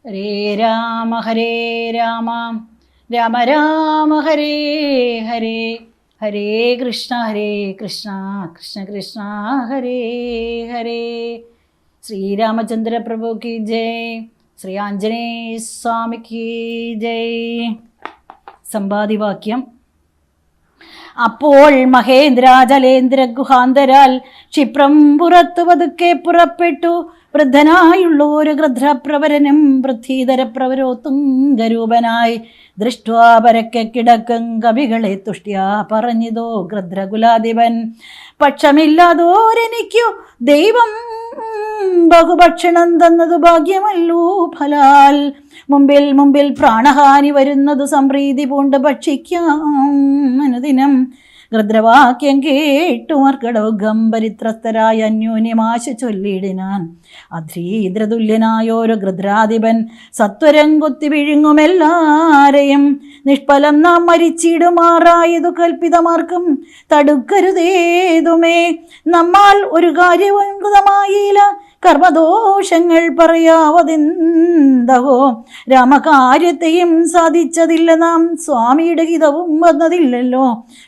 ഹരേ രാമ രാമ രാമ രാമ ഹരേ ഹരേ, ഹരേ കൃഷ്ണ കൃഷ്ണ കൃഷ്ണ ഹരേ ഹരേ. ശ്രീരാമചന്ദ്ര പ്രഭു കി ജയ്, ശ്രീ ആഞ്ജനേയ സ്വാമിക്ക് ജയ്. സമ്പാദിവാക്യം. അപ്പോൾ മഹേന്ദ്ര ജലേന്ദ്ര ഗുഹാന്തരാൽ ക്ഷിപ്രം പുറത്തു പതുക്കെ പുറപ്പെട്ടു. വൃദ്ധനായുള്ളൊരു ഗൃധ്രപ്രവരനും പൃഥ്വീധര പ്രവരോ തുംഗരൂപനായി ദൃഷ്ട്വാ പരക്കെ കിടക്കും കവികളെ തുഷ്ട്യാ പറഞ്ഞിതോ ഗൃധ്രകുലാധിപൻ. പക്ഷമില്ലാതോരെനിക്കു ദൈവം ബഹുഭക്ഷണം തന്നതു ഭാഗ്യമല്ലോ ഫലാൽ. മുമ്പിൽ പ്രാണഹാനി വരുന്നതു സംപ്രീതി പൂണ്ട് ഭക്ഷിക്കാം അനുദിനം. ഗൃധ്രവാക്യം കേട്ടു മർക്കടോഗം പരിത്രസ്തരായ അന്യോന്യമാശ ചൊല്ലിയിടിനാൻ. അധീദ്രതുല്യനായോരു ഗൃധ്രാധിപൻ സത്വരം കൊത്തി വിഴുങ്ങുമെല്ലാരെയും. നിഷ്ഫലം നാം മരിച്ചിടുമാറായതു കൽപ്പിതമാർക്കും തടുക്കരുതേതുമേ. നമ്മാൽ ഒരു കാര്യവും കൃതമായില്ല, കർമ്മദോഷങ്ങൾ പറയാവതെന്തവോ. രാമകാര്യത്തെയും സാധിച്ചതില്ല, നാം സ്വാമിയുടെ ഹിതവും വന്നതില്ലല്ലോ.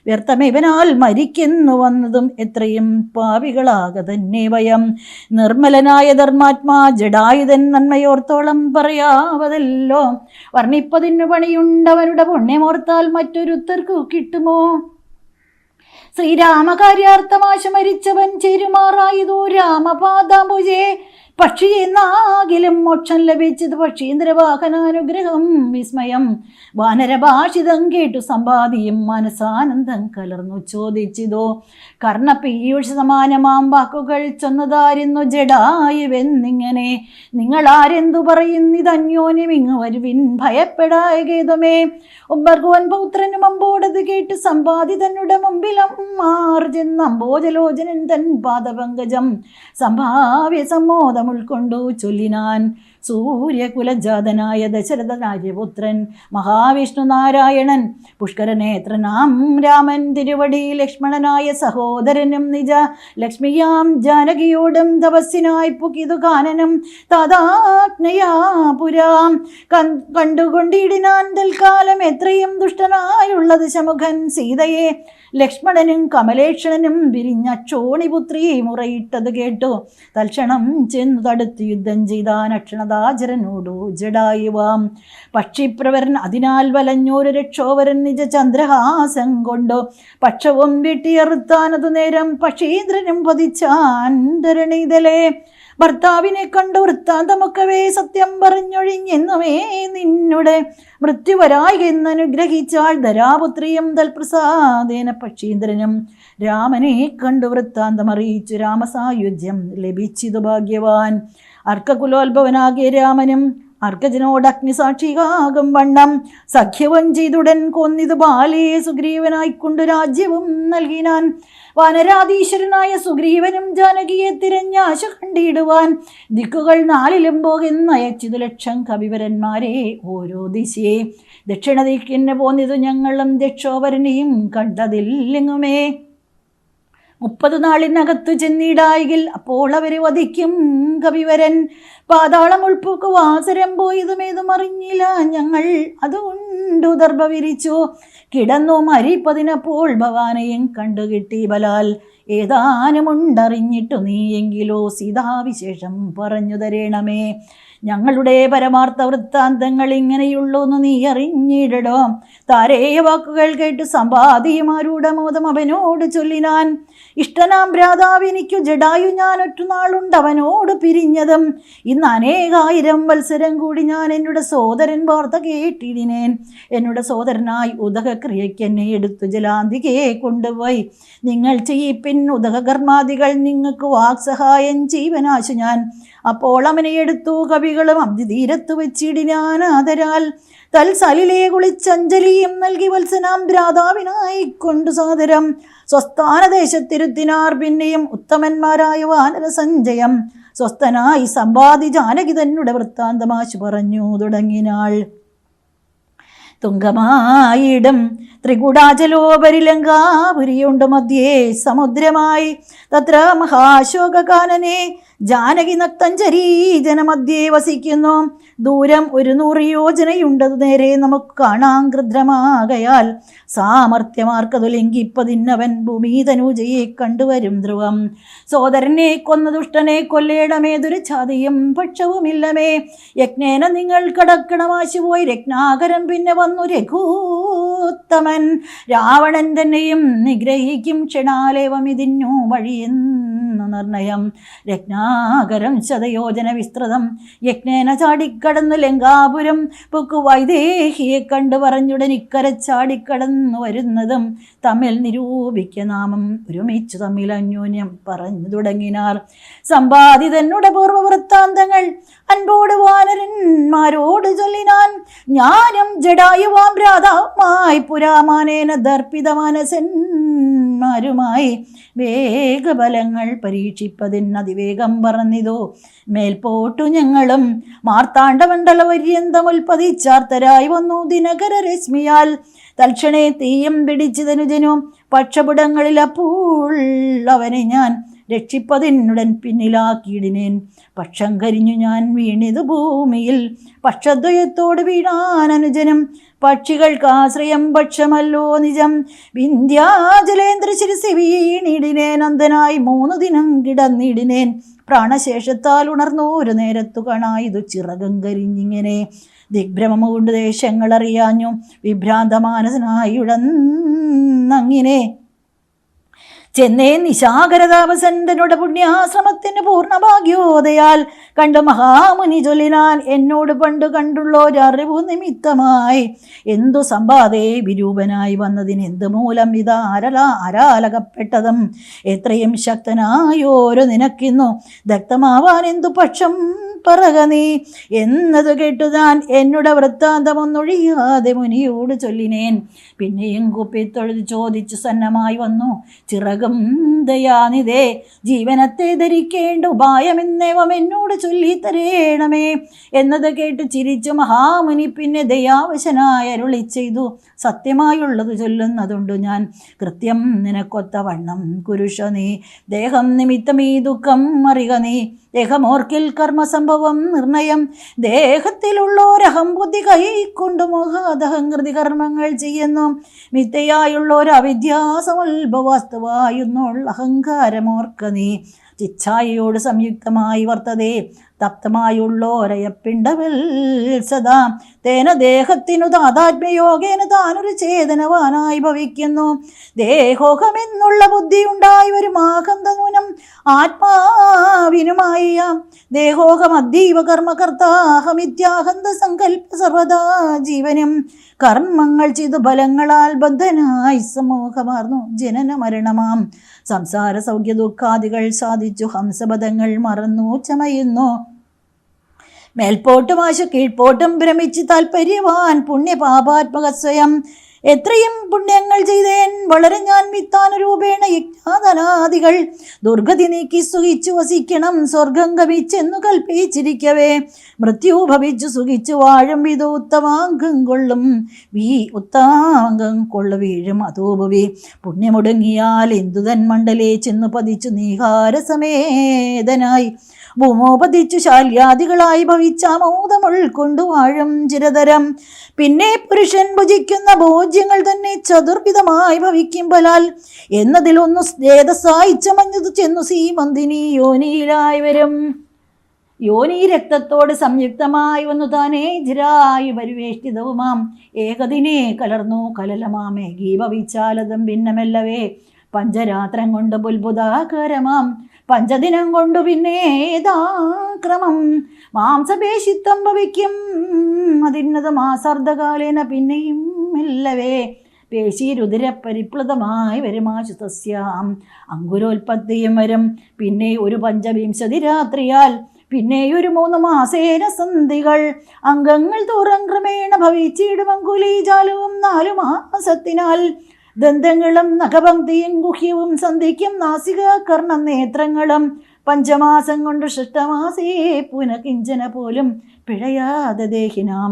വ്യർത്ഥമിവനാൽ മരിക്കുന്നു വന്നതും എത്രയും പാപികളാക തന്നെ വയം. നിർമ്മലനായ ധർമാത്മാ ജഡായുധൻ നന്മയോർത്തോളം പറയാവതല്ലോ. വർണ്ണിപ്പതിനു പണിയുണ്ടവരുടെ പുണ്യമോർത്താൽ മറ്റൊരുത്തർക്കു കിട്ടുമോ. ശ്രീരാമകാര്യാർത്ഥമാശ മരിച്ചവൻ ചേരുമാറായതോ രാമപാദാംബുജേ. പക്ഷി എന്നാകിലും മോക്ഷം ലഭിച്ചത് പക്ഷീന്ദ്രവാഹനാനുഗ്രഹം വിസ്മയം. വാനരഭാഷിതം കേട്ടു സമ്പാദിയും മനസാനന്ദം കലർന്നു ചോദിച്ചിതോ. കർണപീയൂഷ സമാനമാം വാക്കുകൾ ചൊന്നതായിരുന്നു ജഡായുവെന്നിങ്ങനെ. നിങ്ങളാരെന്തു പറയുന്നിതന്യോന്യം ഇങ്ങു വരുവിൻ ഭയപ്പെടായകേതുമേ. ഉംബർഗോൻ പൗത്രനും അമ്പോടത് കേട്ട് സമ്പാദി തന്നുടെ മുമ്പിലും മാർജെന്ന് അംബോജലോചനൻ തൻ പാദപങ്കജം സംഭാവ്യ സമ്മോദം ഉൾക്കൊണ്ടു ചൊല്ലിനാൻ. സൂര്യകുലജാതനായ ദശരഥ രാജപുത്രൻ മഹാവിഷ്ണു നാരായണൻ പുഷ്കരനേത്രനാം രാമൻ തിരുവടി ലക്ഷ്മണനായ സഹോദരനും നിജ ലക്ഷ്മിയാം ജാനകിയോടും തപസ്സിനായി പുകിതു കാനനം തഥാജ്ഞയാ പുരാം കണ്ടുകൊണ്ടിടിനാൻ തൽക്കാലം. എത്രയും ദുഷ്ടനായുള്ളത് ശമുഖൻ സീതയെ ലക്ഷ്മണനും കമലേക്ഷണനും വിരിഞ്ഞ ക്ഷോണിപുത്രി മുറയിട്ടത് കേട്ടു തൽക്ഷണം ചെന്നു തടുത്ത് യുദ്ധം ചെയ്താൻ അക്ഷണദാചരനോടു ജഡായുവാം. പക്ഷിപ്രവരൻ അതിനാൽ വലഞ്ഞോരു രക്ഷോവരൻ നിജ ചന്ദ്രഹാസം കൊണ്ടു പക്ഷവും വെട്ടിയറുത്താനതു നേരം പക്ഷീന്ദ്രനും പതിച്ചാൻ ധരണീതലേ. ഭർത്താവിനെ കണ്ടു വൃത്താന്തമൊക്കവേ സത്യം പറഞ്ഞൊഴിഞ്ഞെന്നുമേ നിന്നുടെ മൃത്യുവരായി എന്നനുഗ്രഹിച്ചാൾ ധരാപുത്രിയും തൽപ്രസാദേന പക്ഷീന്ദ്രനും. രാമനെ കണ്ടു വൃത്താന്തം അറിയിച്ചു രാമസായുജ്യം ലഭിച്ചിതു ഭാഗ്യവാൻ. അർക്കകുലോത്ഭവനാകിയ രാമനും അർക്കജനോട് അഗ്നിസാക്ഷികാകും വണ്ണം സഖ്യവും ചെയ്തുടൻ കൊന്നിതു ബാലേ സുഗ്രീവനായിക്കൊണ്ടു രാജ്യവും നൽകിനാൻ. വാനരാധീശ്വരനായ സുഗ്രീവനും ജാനകിയെ തിരഞ്ഞാശ കണ്ടിടുവാൻ ദിക്കുകൾ നാലിലും പോകുന്നയച്ചിതു ലക്ഷം കവിവരന്മാരെ ഓരോ ദിശയെ. ദക്ഷിണ ദിക്കിന് പോന്നിതു ഞങ്ങളും ദക്ഷോവരനെയും കണ്ടതില്ലെങ്ങുമേ. 30 നാളിനകത്തു ചെന്നിടായിൽ അപ്പോൾ അവരെ വധിക്കും കവിവരൻ. പാതാളം ഉൾപ്പുക്ക് വാസരം പോയതുമേതും അറിഞ്ഞില്ല ഞങ്ങൾ, അതുകൊണ്ടു ദർഭ വിരിച്ചു കിടന്നു മരിപ്പതിനപ്പോൾ ഭവാനെയും കണ്ടുകിട്ടി ബലാൽ. ഏതാനുമുണ്ടറിഞ്ഞിട്ടു നീയെങ്കിലോ സീതാവിശേഷം പറഞ്ഞു തരേണമേ. ഞങ്ങളുടെ പരമാർത്ഥ വൃത്താന്തങ്ങൾ ഇങ്ങനെയുള്ളൂന്ന് നീ അറിഞ്ഞിടടോ. താരേയ വാക്കുകൾ കേട്ട് സമ്പാദിയുമാരൂഢമോദം അവനോട് ചൊല്ലിനാൻ. ഇഷ്ടനാം ഭ്രാതാവിനിക്കു ജഡായു ഞാൻ ഒറ്റുനാളുണ്ടവനോട് പിരിഞ്ഞതും. ഇന്ന് അനേകായിരം വത്സരം കൂടി ഞാൻ എന്നുടെ സോദരൻ വാർത്ത കേട്ടിടിനേൻ. എന്നുടെ സോദരനായി ഉദകക്രിയയ്ക്ക് എന്നെ എടുത്തു ജലാന്തികെ കൊണ്ടുപോയി. നിങ്ങൾ ചെയ്യിപ്പിൻ ഉദകകർമാദികൾ, നിങ്ങൾക്ക് വാക്സഹായം ജീവനാശു ഞാൻ. അപ്പോൾ അവനെ എടുത്തു കവികളും അബ്ദിതീരത്തു വെച്ചിടിനാൻ ആദരാൽ. തൽസലിലെ കുളിച്ചഞ്ജലിയും നൽകി വത്സനാം ഭ്രാതാവിനായി കൊണ്ടു സാദരം സ്വസ്ഥാനദേശത്തിരുത്തിനാർ. പിന്നെയും ഉത്തമന്മാരായ വാനര സഞ്ജയം സ്വസ്ഥനായി സമ്പാദി ജാനകി തന്നെ വൃത്താന്തമാശു പറഞ്ഞു തുടങ്ങിനാൾ. തുങ്കമായിടും ത്രികുടാചലോപരിലങ്കാപുരിയുണ്ട് മധ്യേ സമുദ്രമായി. തത്ര മഹാശോകകാനനെ ജാനകി നക്തഞ്ചരീ ജനമധ്യേ വസിക്കുന്നു. ദൂരം 100 യോജനയുണ്ടത് നേരെ നമുക്ക് കാണാം കൃദ്രമാകയാൽ. സാമർത്ഥ്യമാർക്കതു ലംഘിപ്പതിന്നവൻ ഭൂമി തനൂജയെ കണ്ടുവരും ധ്രുവം. സോദരനെ കൊന്ന ദുഷ്ടനെ കൊല്ലേടമേതൊരു ഛാതിയും പക്ഷവുമില്ലമേ. യജ്ഞേന നിങ്ങൾ കടക്കണമാശുപോയി രത്നാകരം പിന്നെ വന്നു രഘൂത്തമൻ. രാവണൻ തന്നെയും നിഗ്രഹിക്കും ക്ഷണാലേവമിതിന്നു വഴിയെന്നു നിർണയം. രത്നാകരം ശതയോജന വിസ്തൃതം യജ്ഞേന ചാടിക്കടന്നു ലങ്കാപുരം. പൊക്കു വൈദേഹിയെ കണ്ടു പറഞ്ഞുടൻ ഇക്കര ചാടിക്കടന്നു വരുന്നതും തമ്മിൽ നിരൂപിക്ക നാമം ഒരുമിച്ചു തമ്മിൽ അന്യോന്യം പറഞ്ഞു തുടങ്ങിനാർ. സമ്പാദിതനുടെ പൂർവവൃത്താന്തങ്ങൾ അൻപോട് വാനരന്മാരോട് ചൊല്ലിനാൻ. ഞാനും ജടായുവാം ഭ്രാതാവുമായി പുരാമാനേന ദർപ്പിത മനസന്മാരുമായി വേഗബലങ്ങൾ പരീക്ഷിപ്പതിന് അതിവേഗം പറഞ്ഞിതോ. മേൽപോട്ടു ഞങ്ങളും മാർത്താണ്ഡമണ്ഡല പര്യന്തമുൽപ്പതിച്ചാർത്തരായി വന്നു ദിനകര രശ്മിയാൽ. തൽക്ഷണേ തീയം പിടിച്ചതനുജനും പക്ഷപുടങ്ങളിൽ അപ്പോൾ അവനെ ഞാൻ രക്ഷിപ്പതിനുടൻ പിന്നിലാക്കിയിടിനേൻ. പക്ഷം കരിഞ്ഞു ഞാൻ വീണിതു ഭൂമിയിൽ. പക്ഷദ്വയത്തോട് വീണാൻ അനുജനും പക്ഷികൾക്കാശ്രയം പക്ഷമല്ലോ നിജം. വിന്ധ്യാചലേന്ദ്ര ശിരസി വീണിടിനേൻ. അന്ധനായി 3 ദിനം കിടന്നിടിനേൻ. പ്രാണശേഷത്താൽ ഉണർന്നോരു നേരത്തു കാണായിതു ചിറകം കരിഞ്ഞിങ്ങനെ. ദിഗ്ഭ്രമം കൊണ്ട് ദേശങ്ങൾ അറിയാഞ്ഞു വിഭ്രാന്തമാനസനായി ഉടന്നങ്ങിനെ ചെന്നേ നിശാകരതാപസന്റെ പുണ്യാശ്രമത്തിന് പൂർണ്ണഭാഗ്യോദയാൽ കണ്ട് മഹാമുനി ചൊല്ലിനാൻ. എന്നോട് പണ്ട് കണ്ടുള്ളോരറിവു നിമിത്തമായി എന്തു സമ്പാദേ വിരൂപനായി വന്നതിന് എന്ത് മൂലം ഇതാ ആരാലകപ്പെട്ടതും എത്രയും ശക്തനായോരോ നിനക്കിന്നു ദഗ്ധമാവാൻ എന്തു പക്ഷം പറക നീ എന്നത് കേട്ടു താൻ എന്നോട് വൃത്താന്തമൊന്നൊഴിയാതെ മുനിയോട് ചൊല്ലിനേൻ. പിന്നെയും കുപ്പിത്തൊഴുത് ചോദിച്ചു സന്നമായി വന്നു. ചിറകും ദയാനിതേ ജീവനത്തെ ധരിക്കേണ്ട ഉപായമെന്നേവം എന്നോട് ചൊല്ലിത്തരേണമേ എന്നത് കേട്ട് ചിരിച്ചു മഹാമുനി. പിന്നെ ദയാവശനായി അരുളി ചെയ്തു. സത്യമായുള്ളത് ചൊല്ലുന്നതുണ്ട് ഞാൻ. കൃത്യം നിനക്കൊത്ത വണ്ണം കുരുഷ നീ. ദേഹം നിമിത്തം ഈ ദുഃഖം അറിക നീ. ദേഹമോർക്കിൽ കർമ്മസംഭവം നിർണയം. ദേഹത്തിലുള്ളോരഹം ബുദ്ധി കൈക്കൊണ്ടു മോഹാദഹംകൃതി കർമ്മങ്ങൾ ചെയ്യുന്നു. മിഥ്യയായുള്ളൊരവിദ്യാസമുത്ഭവസ്തുവായുന്നുള്ള അഹങ്കാരമോർക്ക നീ. ചിച്ഛായയോട് സംയുക്തമായി വർത്തതേ തപ്തമായുള്ളോരയപ്പിണ്ടവൽ സദാ. തേന ദേഹത്തിനു താതാത്മ്യയോഗേന താനൊരു ചേതനവാനായി ഭവിക്കുന്നു. ദേഹോഹമെന്നുള്ള ബുദ്ധിയുണ്ടായി വരും ആഹന്തനൂനം ആത്മാവിനുമായി. ദേഹോഹമദ്ദീവ കർമ്മകർത്താഹമിത്യാഹന്ത സങ്കല്പ സർവദാ ജീവനും. കർമ്മങ്ങൾ ചെയ്തു ഫലങ്ങളാൽ ബദ്ധനായി സമൂഹമാർന്നു ജനന മരണമാം സംസാര സൗഖ്യ ദുഃഖാദികൾ സാധിച്ചു ഹംസപദങ്ങൾ മറന്നു ചമയുന്നു. മേൽപോട്ടും ആശു കീഴ്പോട്ടും ഭ്രമിച്ച് താൽപര്യവാൻ പുണ്യപാപാത്മക സ്വയം. എത്രയും പുണ്യങ്ങൾ ചെയ്തേൻ വളരെ ഞാൻ മിത്താനുരൂപേണ യജ്ഞാതനാദികൾ. ദുർഗതി നീക്കി സുഖിച്ചു വസിക്കണം സ്വർഗം ഗമിച്ചെന്നു കൽപ്പിച്ചിരിക്കവേ. മൃത്യു ഭവിച്ചു സുഖിച്ചു വാഴും വിധ ഉത്തമാംഗം കൊള്ളു വീഴും അതോപവി. പുണ്യമൊടുങ്ങിയാൽ എന്തുതൻ മണ്ഡലേ ചെന്നു പതിച്ചു നീഹാരസമേതനായി. ഭൂമോപതിച്ചു ശാല്യാദികളായി ഭവിച്ചാമോദം ഉൾക്കൊണ്ടു വാഴും ചിരതരം. പിന്നെ പുരുഷൻ ഭുജിക്കുന്ന ഭോജ്യങ്ങൾ തന്നെ ചതുർവിധമായി ഭവിക്കും ബലാൽ എന്നതിലൊന്നു ഏതസായി ചമഞ്ഞതു ചെന്നു സീമന്തിനി യോനിയിലായി വരും. യോനി രക്തത്തോട് സംയുക്തമായി വന്നു താനേ ജിരായി പരിവേഷ്ടിതവുമാം ഏകദിനെ കലർന്നു കലലമാമേ ഗീഭവിച്ചാലതും ഭിന്നമല്ലവേ. പഞ്ചരാത്രം കൊണ്ട് ബുൽബുധാകരമാം പഞ്ചദിനം കൊണ്ടു പിന്നെ ഏതാക്രമം മാംസപേശിത്വം ഭവിക്കും. അതിന്നത് മാസാർദ്ധകാലേന പിന്നെയും മെല്ലവേ പേശീരുതിര പരിപ്ലുതമായി വരുമാശുതസ്യാം അങ്കുരോൽപത്തിയും വരും. പിന്നെ ഒരു 5 രാത്രിയാൽ പിന്നെ ഒരു 3 മാസേന സന്ധികൾ അംഗങ്ങൾ തോറും ക്രമേണ ഭവിച്ചിടും. അങ്കുലീജാലവും 4 മാസത്തിനാൽ ദന്തങ്ങളും നഖപംക്തിയും ഗുഹ്യവും സന്ധിക്കും നാസിക കർണം നേത്രങ്ങളും. 5 മാസം കൊണ്ട് 6 മാസേ പുനഃകിഞ്ചന പോലും പിഴയാതെ ദേഹിനാം.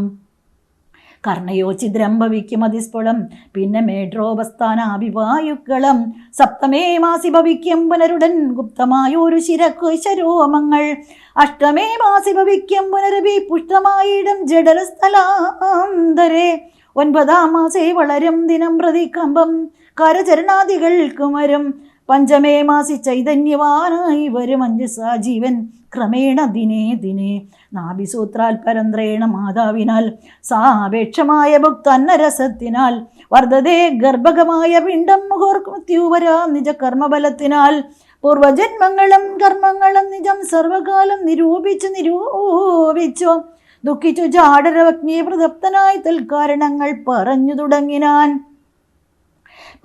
കർണയോ ഛിദ്രം ഭവിക്കും അതിസ്ഫുടം പിന്നെ മേഡ്രോപസ്ഥാനാഭിവായുക്കളും സപ്തമേ മാസി ഭവിക്കും പുനരുടൻ ഗുപ്തമായൊരു ശിരരോമങ്ങൾ അഷ്ടമേ മാസി ഭവിക്കും പുനരഭി പുഷ്ടമായിടും ജഡരസ്ഥലാന്തരെ ഒൻപതാം മാസേ വളരും ദിനം പ്രതി കമ്പം കരചരണാദികൾക്കും വരും പഞ്ചമേ മാസി ചൈതന്യവാനായി വരും അഞ്ജസാ ജീവൻ ക്രമേണ ദിനേ ദിനേ നാഭിസൂത്രാൽ പരന്ത്രേണ മാതാവിനാൽ സാപേക്ഷമായ ഭുക്തന്നരസത്തിനാൽ വർദ്ധതേ ഗർഭകമായ പിണ്ഡം മുഹോർമൃത്യുവരാ നിജ കർമ്മബലത്തിനാൽ പൂർവജന്മങ്ങളും കർമ്മങ്ങളും നിജം സർവകാലം നിരൂപിച്ചു ദുഃഖിച്ചു ജാഡരവഗ്നി പ്രതപ്തനായി തൽക്കാരണങ്ങൾ പറഞ്ഞു തുടങ്ങിനാൻ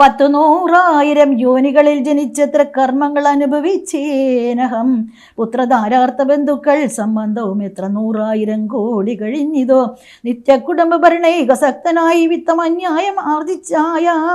100,000 യോനികളിൽ ജനിച്ചെത്ര കർമ്മങ്ങൾ അനുഭവിച്ചേനഹം പുത്രധാരാർത്ഥ ബന്ധുക്കൾ സംബന്ധവും എത്ര 100,000 കോടി കഴിഞ്ഞിതോ നിത്യ കുടുംബ ഭരണൈകസക്തനായി വിത്തം അന്യായം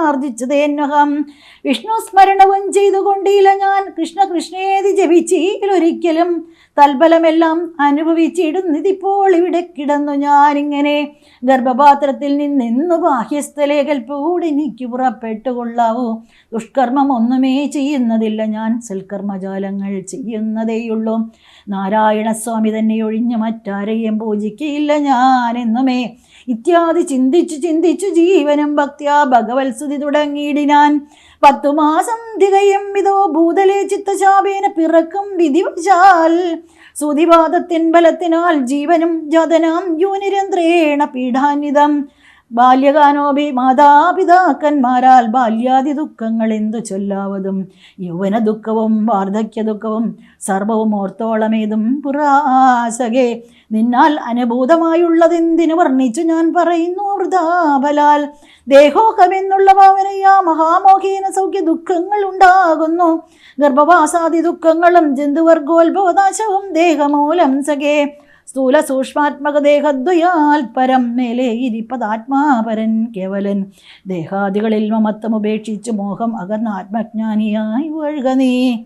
ആർജിച്ചതേന്നഹം വിഷ്ണു സ്മരണവും ചെയ്തുകൊണ്ടില്ല ഞാൻ കൃഷ്ണ കൃഷ്ണേതി ജപിച്ചീലൊരിക്കലും തൽബലമെല്ലാം അനുഭവിച്ചിടുന്നതിപ്പോൾ ഇവിടെ കിടന്നു ഞാനിങ്ങനെ ഗർഭപാത്രത്തിൽ നിന്നെന്നു ബാഹ്യസ്ഥലേ കൽപ്പൂടെനിക്ക് പുറപ്പെട്ടുകൊള്ളാവൂ ദുഷ്കർമ്മം ഒന്നുമേ ചെയ്യുന്നതില്ല ഞാൻ സൽക്കർമ്മജാലങ്ങൾ ചെയ്യുന്നതേയുള്ളൂ നാരായണസ്വാമി തന്നെ ഒഴിഞ്ഞ് മറ്റാരെയും പൂജിക്കയില്ല ഞാനെന്നുമേ ഇത്യാദി ചിന്തിച്ചു ജീവനും ഭക്ത്യാ ഭഗവത്സ്തുതി തുടങ്ങിയിടിനാൻ 10 മാസം തികയും വിധോ ഭൂതലേ ചിത്തശാപേന പിറക്കും വിധിവശാൽ സുതിവാദത്തിൻ ബലത്തിനാൽ ജീവനും ജാതനാം യോനിരന്ത്രേണ പീഡാന്വിതം ബാല്യഗാനോപി മാതാപിതാക്കന്മാരാൽ ബാല്യാദി ദുഃഖങ്ങൾ എന്തു ചൊല്ലാവതും യൗവന ദുഃഖവും വാർദ്ധക്യ ദുഃഖവും സർവവും ഓർത്തോളമേതും പുരാശകേ നിന്നാൽ അനുഭൂതമായുള്ളതെന്തിനു വർണ്ണിച്ചു ഞാൻ പറയുന്നു വൃഥാഫലാൽ ദേഹോഹമെന്നുള്ള ഭാവനയാ മഹാമോഹേന സൗഖ്യ ദുഃഖങ്ങൾ ഉണ്ടാകുന്നു ഗർഭവാസാദി ദുഃഖങ്ങളും ജന്തുവർഗോത്ഭവനാശവും ദേഹമൂലം സഖേ സ്ഥൂല സൂക്ഷ്മാത്മക ദേഹദ്വയാൽ പരം മേലെ ഇരിപ്പതാത്മാപരൻ കേവലൻ ദേഹാദികളിൽ മമത്വം ഉപേക്ഷിച്ച് മോഹം അകന്ന ആത്മജ്ഞാനിയായി വഴുക നീ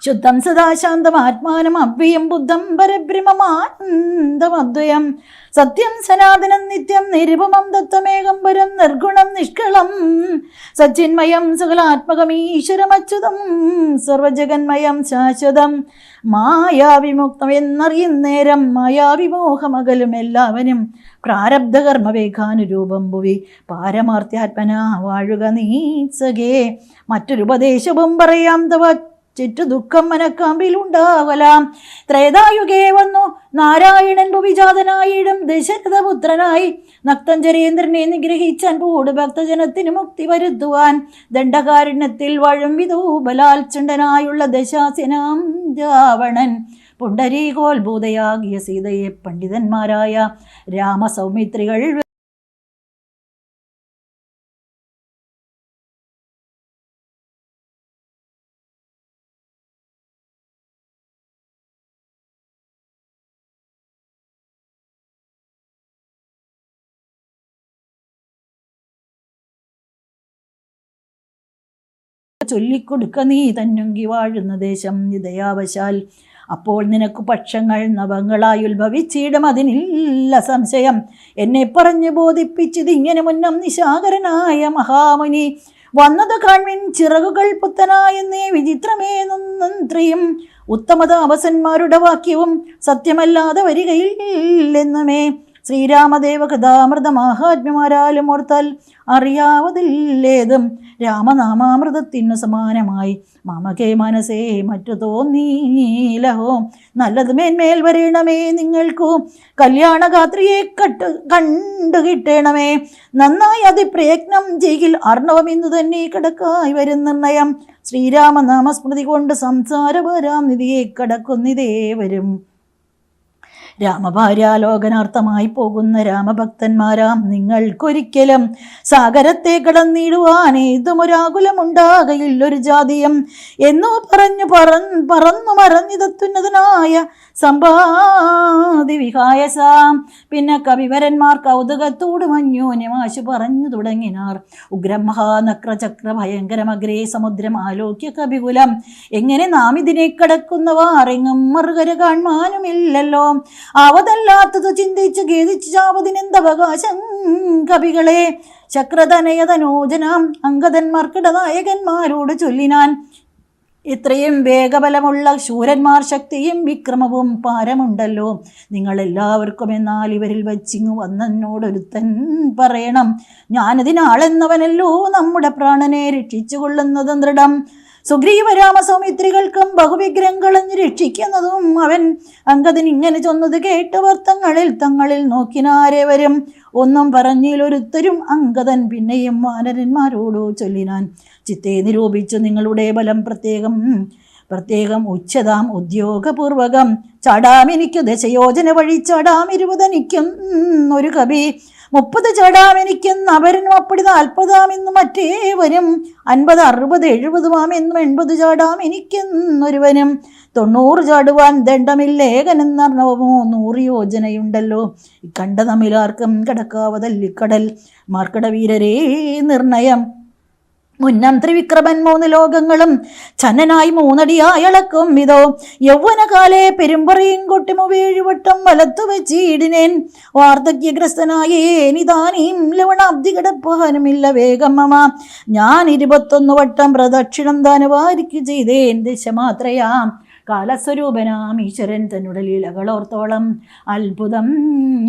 ശുദ്ധം സദാശാന്തം ആത്മാനം അവ്യയം ബുദ്ധം പരബ്രഹ്മമാനന്ദമദ്വയം സത്യം സനാതനം നിത്യം നിരുപമം തത്വമേകം പരം നിർഗുണം നിഷ്കളം സച്ചിന്മയം സകലാത്മകം ഈശ്വരമച്യുതം സർവജഗന്മയം ശാശ്വതം മായാവിമുക്തം എന്നറിയുന്നേരം മായാവിമോഹമകലും എല്ലാവനും പ്രാരബ്ധകർമ്മവേഗാനുരൂപം ഭുവി പാരമാർത്യാത്മന വാഴുക നീ സഖേ മറ്റൊരുപദേശവും പറയാം തവ ചുറ്റു ദുഃഖം മനക്കാമ്പിലുണ്ടാകലാം ത്രേതായുഗേ വന്നു നാരായണൻ ഭുവിജാതനായിടും ദശരഥപുത്രനായി നക്തഞ്ചരേന്ദ്രനെ നിഗ്രഹിച്ചാൻ പൂട് ഭക്തജനത്തിന് മുക്തി വരുത്തുവാൻ ദണ്ഡകാരണ്യത്തിൽ വാഴും വിധൂബലാൽ ചണ്ഡനായുള്ള ദശാസനാം രാവണൻ പുണ്ടരീകോത്ഭൂതയാകിയ സീതയെ പണ്ഡിതന്മാരായ രാമസൗമിത്രികൾ ചൊല്ലിക്കൊടുക്ക നീ തന്നുങ്കി വാഴുന്ന ദേശം ദയാവശാൽ അപ്പോൾ നിനക്ക് പക്ഷങ്ങൾ നവങ്ങളായി ഉത്ഭവിച്ചിടും അതിനില്ല സംശയം എന്നെ പറഞ്ഞു ബോധിപ്പിച്ചതിങ്ങനെ മുന്നം നിശാകരനായ മഹാമുനി വന്നത് കാൺമിൻ ചിറകുകൾ പുത്തനായെന്നേ വിചിത്രമേ നന്ത്രിയും ഉത്തമതാപസന്മാരുടെ വാക്യവും സത്യമല്ലാതെ വരികയില്ലെന്നുമേ ശ്രീരാമദേവ കഥാമൃത മാഹാത്മ്യമാരാലും ഓർത്താൽ അറിയാവതില്ലേതും രാമനാമാമൃതത്തിനു സമാനമായി മമകേ മനസ്സേ മറ്റു തോന്നീലഹോ നല്ലത് മേന്മേൽ വരണമേ നിങ്ങൾക്കു കല്യാണഗാത്രിയെ കണ്ടു കിട്ടണമേ നന്നായി അതിപ്രയത്നം ചെയ്യിൽ അർണവം ഇന്നു തന്നെ കടക്കായി വരും നിർണയം ശ്രീരാമനാമസ്മൃതി കൊണ്ട് സംസാരപരാം നിധിയെ കടക്കുന്നിതേ വരും രാമഭാര്യാലോകനാർത്ഥമായി പോകുന്ന രാമഭക്തന്മാരാം നിങ്ങൾക്കൊരിക്കലും സാഗരത്തെ കടന്നിടുവാൻ ഏതുമൊരാകുലമുണ്ടാകയില്ലൊരു ജാതിയും എന്നു പറന്നു മറഞ്ഞിതത്തുന്നതനായ സമ്പാദി വിഹായസാം പിന്നെ കവിവരന്മാർ കൗതുകത്തോട് മഞ്ഞോന്യമാശു പറഞ്ഞു തുടങ്ങിനാർ ഉഗ്രം മഹാനക്രചക്ര ഭയങ്കരമഗ്രേ സമുദ്രം ആലോക്യ കവികുലം എങ്ങനെ നാം ഇതിനെ കടക്കുന്നവാർ എങ്ങും മറുകര കാണാനുമില്ലല്ലോ ആവതല്ലാത്തത് ചിന്തിച്ച് ഖേദിച്ച് ചാവതിനെന്തവകാശം കവികളെ. ശക്രതനയതനോജനാം അംഗതന്മാർക്കിട നായകന്മാരോട് ചൊല്ലിനാൻ, ഇത്രയും വേഗബലമുള്ള ശൂരന്മാർ ശക്തിയും വിക്രമവും പാരമുണ്ടല്ലോ നിങ്ങളെല്ലാവർക്കും. എന്നാൽ ഇവരിൽ വച്ചിങ്ങു വന്നോടൊരുത്തൻ പറയണം, ഞാനതിനാളെന്നവനല്ലോ നമ്മുടെ പ്രാണനെ രക്ഷിച്ചു കൊള്ളുന്നതും ദൃഢം. സുഗ്രീവരാമസൗമിത്രികൾക്കും ബഹുവിഗ്രഹം കളഞ്ഞ് രക്ഷിക്കുന്നതും അവൻ. അംഗദൻ ഇങ്ങനെ ചൊന്നത് കേട്ടവർ തങ്ങളിൽ നോക്കിനാരേവരും ഒന്നും പറഞ്ഞിലൊരുത്തരും. അംഗദൻ പിന്നെയും വാനരന്മാരോടു ചൊല്ലിനാൻ, ചിത്തെ നിരൂപിച്ചു നിങ്ങളുടെ ബലം പ്രത്യേകം ഉച്ചതാം ഉദ്യോഗപൂർവകം. ചാടാമെനിക്കു ദശയോജന വഴി ചാടാം 20 എനിക്കും ഒരു കവി. 30 ചാടാമെനിക്കെന്ന് അപരനും അപ്പടി 40 മറ്റേവരും. 50 60 70 എന്നും 80 ചാടാം എനിക്കെന്നൊരുവനും. 90 ചാടുവാൻ ദണ്ഡമില്ലേകനെന്നർണവമോ 100 യോജനയുണ്ടല്ലോ. ഇക്കണ്ട തമ്മിലാർക്കും കടക്കാവതല്ലിക്കടൽ. മാർക്കടവീരരേ നിർണയം. മുന്നം ത്രിവിക്രമൻ 3 ലോകങ്ങളും ചന്നനായി 3 അടിയായി അളക്കും വിധോ. യൗവനകാലെ പെരുമ്പറയും കൊട്ടിമു 7 വട്ടം വലത്തു വെച്ചിടിനേൻ. വാർദ്ധക്യഗ്രസ്തനായേനിതാനീം ലവണാബ്ദി കിടപ്പാനുമില്ല വേഗം മമ. ഞാൻ 21 വട്ടം പ്രദക്ഷിണം ദാനവാരിക്കു ചെയ്തേൻ ദശമാത്രയാം. കാലസ്വരൂപനാം ഈശ്വരൻ തന്നുടെ ലീലകളോർത്തോളം അത്ഭുതം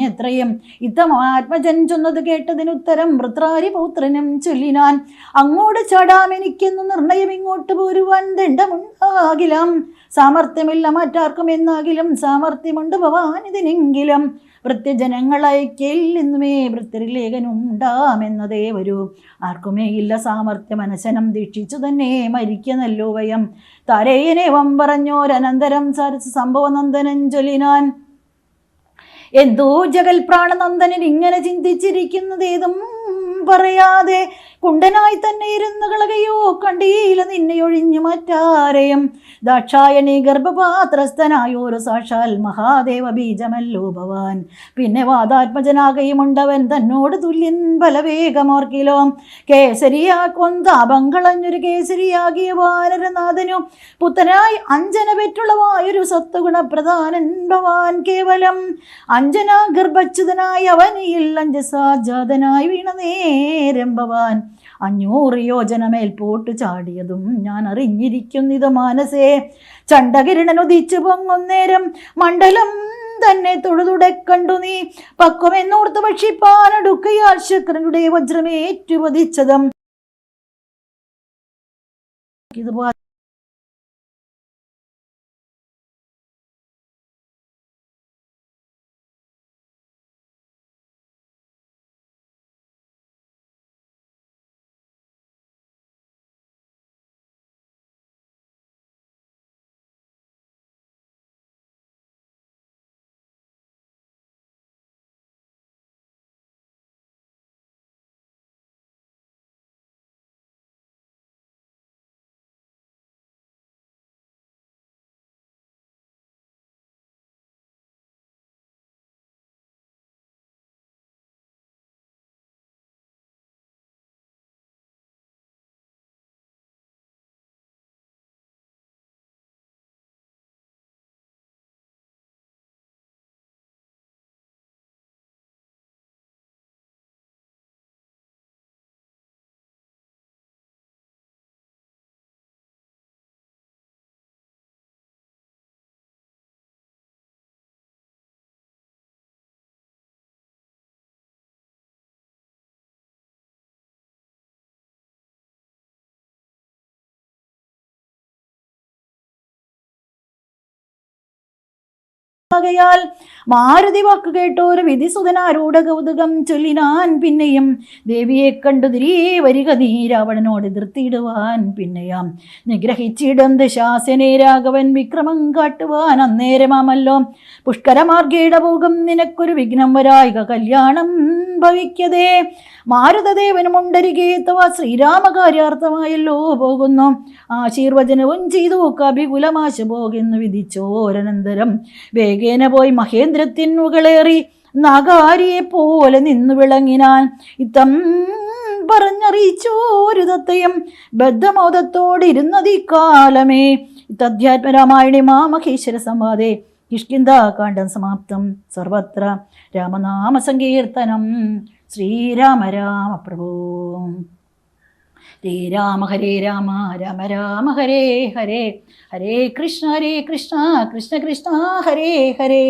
എത്രയും. ഇത്തം ആത്മജൻ ചൊന്നത് കേട്ടതിനുത്തരം വൃത്രാരിപൗത്രനും ചൊല്ലിനാൻ, അങ്ങോട്ട് ചാടാമെനിക്കെന്നു നിർണയം ഇങ്ങോട്ട് പോരുവാൻ ദണ്ഡമുണ്ടാകിലും. സാമർത്ഥ്യമില്ല മറ്റാർക്കും എന്നാകിലും സാമർത്ഥ്യമുണ്ട് ഭവാൻ ഇതിനെങ്കിലും. വൃത്യജനങ്ങളയക്കെന്നുമേ വൃത്യരിലേഖനുണ്ടാമെന്നതേ വരൂ. ആർക്കുമേ ഇല്ല സാമർത്ഥ്യം അനശനം ദീക്ഷിച്ചു തന്നെ മരിക്കുന്നല്ലോ വയം. താരേയനേവം പറഞ്ഞോരനന്തരം സരസ് സംഭവനന്ദനൻ ചൊല്ലിനാൻ, എന്തോ ജഗൽ പ്രാണനന്ദനൻ ഇങ്ങനെ ചിന്തിച്ചിരിക്കുന്നതേതും പറയാതെ കുണ്ടനായി തന്നെ ഇരുന്ന് കളകയോ കണ്ടീല നിന്നെ ഒഴിഞ്ഞു മറ്റാരെയും. ദാക്ഷായണി ഗർഭപാത്രസ്ഥനായോരു സാക്ഷാൽ മഹാദേവ ബീജമല്ലോ ഭവാൻ. പിന്നെ വാദാത്മജനാകയുമുണ്ടവൻ തന്നോട് തുല്യൻ ബലവേഗമോർക്കിലോ. കേസരിയാക്കും താപം കളഞ്ഞൊരു കേസരിയാകിയ വാനരനാഥനു പുത്തനായി അഞ്ജന പെറ്റുള്ളവായൊരു സത്വഗുണപ്രധാനൻ ഭവാൻ കേവലം. അഞ്ജന ഗർഭച്യുതനായി അവനിയിൽ അഞ്ജസാജാതനായി വീണ നേരം ഭവാൻ 500 യോജന മേൽപോട്ട് ചാടിയതും ഞാൻ അറിഞ്ഞിരിക്കുന്നിത് മാനസേ. ചണ്ഡകിരണനുദിച്ചു പൊങ്ങുന്നേരം മണ്ഡലം തന്നെ തൊഴുതുടെ കണ്ടു നീ. പക്വമെന്നോർത്ത് ഭക്ഷിപ്പാനടുക്കയാൽ ശുക്രനുടെ വജ്രമേറ്റുപതിച്ചതും. ഇതുപോലെ ാൽ മാരുതി വാക്ക് കേട്ടോരു വിധിസുതനാരൂഢ കൗതുകം ചൊല്ലിനാൻ പിന്നെയും, ദേവിയെ കണ്ടു തിരികെ വരിക നീ രാവണനോട് എതിർത്തിടുവാൻ. പിന്നെയാം നിഗ്രഹിച്ചിടും ദശാസനെ രാഘവൻ വിക്രമം കാട്ടുവാൻ. അന്നേരമാമല്ലോ പുഷ്കരമാർഗേട പോകും നിനക്കൊരു വിഘ്നം വരായിക കല്യാണം ഭവിക്കതേ. മാരുതദേവനുമുണ്ടരികെ തവ ശ്രീരാമകാര്യാർത്ഥമായല്ലോ പോകുന്നു. ആശീർവചനവും ചെയ്തു കവികുലമാശ പോകുന്നു വിധിച്ചോരനന്തരം വേഗേന പോയി മഹേന്ദ്രത്തിൻ മുകളേറി നാഗാരിയെ പോലെ നിന്നു വിളങ്ങിനാൻ. ഇത്തം പറഞ്ഞറിയിച്ചോരു തത്തയും ബദ്ധമോദത്തോടിരുന്നതീ കാലമേ. ഇത്തധ്യാത്മരാമായണി മാമഹേശ്വര സംവാദേ കിഷ്കിന്ധാകാണ്ഡം സമാപ്തം. സർവത്ര രാമനാമസങ്കീർത്തനം. ശ്രീരാമ രാമ പ്രഭു. ഹരേ രാമ ഹരേ രാമ രാമ രാമ ഹരേ ഹരേ. ഹരേ കൃഷ്ണ കൃഷ്ണ കൃഷ്ണ ഹരേ ഹരേ.